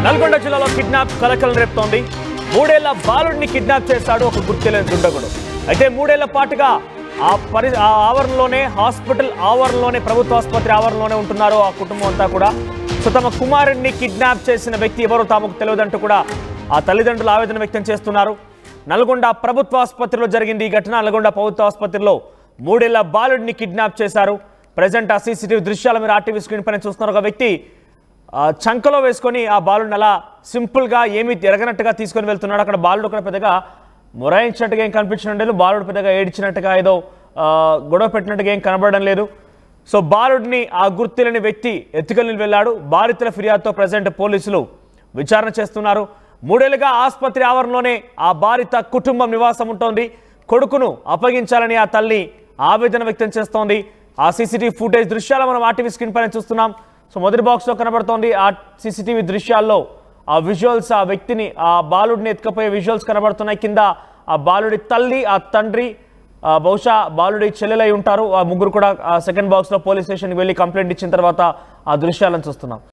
నల్గొండ జిల్లాలో కిడ్నాప్ కలకలం రేపుతోంది. 3 ఏళ్ల బాలుడిని కిడ్నాప్ చేశాడు ఒక గుర్తులేని దుండగుడు. అయితే 3 ఏళ్ల పాటుగా ఆ ఆవరణలోనే హాస్పిటల్ ఆవరణలోనే ప్రభుత్వ ఆసుపత్రి ఆవరణలోనే ఉంటున్నారు ఆ కుటుంబం అంతా కూడా. సో తమ కుమారుడిని కిడ్నాప్ చేసిన వ్యక్తి ఎవరో తమకు తెలియదంటూ కూడా ఆ తల్లిదండ్రులు ఆవేదన వ్యక్తం చేస్తున్నారు. నల్గొండ ప్రభుత్వ ఆసుపత్రిలో జరిగింది ఈ ఘటన. నల్గొండ ప్రభుత్వ ఆసుపత్రిలో 3 ఏళ్ల బాలుడిని కిడ్నాప్ చేశారు. ప్రజెంట్ ఆ సీసీటీవీ దృశ్యాలు మీరు ఆర్టీవీ స్క్రీన్ పైన చూస్తున్నారు. ఒక వ్యక్తి చంకలో వేసుకొని ఆ బాలుడిని అలా సింపుల్గా ఏమీ ఎరగనట్టుగా తీసుకొని వెళ్తున్నాడు. అక్కడ బాలుడు కూడా పెద్దగా మొరాయించినట్టుగా ఏం కనిపించడం లేదు. బాలుడు పెద్దగా ఏడ్చినట్టుగా ఏదో గొడవ పెట్టినట్టుగా ఏం కనబడడం లేదు. సో బాలుడిని ఆ గుర్తులేని వ్యక్తి ఎత్తుకెళ్ళి వెళ్ళాడు. బాధితుల ఫిర్యాదుతో ప్రజెంట్ పోలీసులు విచారణ చేస్తున్నారు. 3 ఏళ్లుగా ఆసుపత్రి ఆవరణలోనే ఆ బాధిత కుటుంబం నివాసం ఉంటోంది. కొడుకును అప్పగించాలని ఆ తల్లి ఆవేదన వ్యక్తం చేస్తోంది. ఆ సీసీటీవీ ఫుటేజ్ దృశ్యాలు మనం ఆర్టీవీ స్క్రీన్ పైన చూస్తున్నాం. సో మొదటి బాక్స్లో కనబడుతోంది ఆ సీసీటీవీ దృశ్యాల్లో ఆ విజువల్స్, ఆ వ్యక్తిని ఆ బాలుడిని ఎత్తుకపోయే విజువల్స్ కనబడుతున్నాయి. కింద ఆ బాలుడి తల్లి, ఆ తండ్రి, బహుశా బాలుడి చెల్లెలై ఉంటారు. ఆ ముగ్గురు కూడా సెకండ్ బాక్స్లో పోలీస్ స్టేషన్కి వెళ్ళి కంప్లైంట్ ఇచ్చిన తర్వాత ఆ దృశ్యాలను చూస్తున్నాం.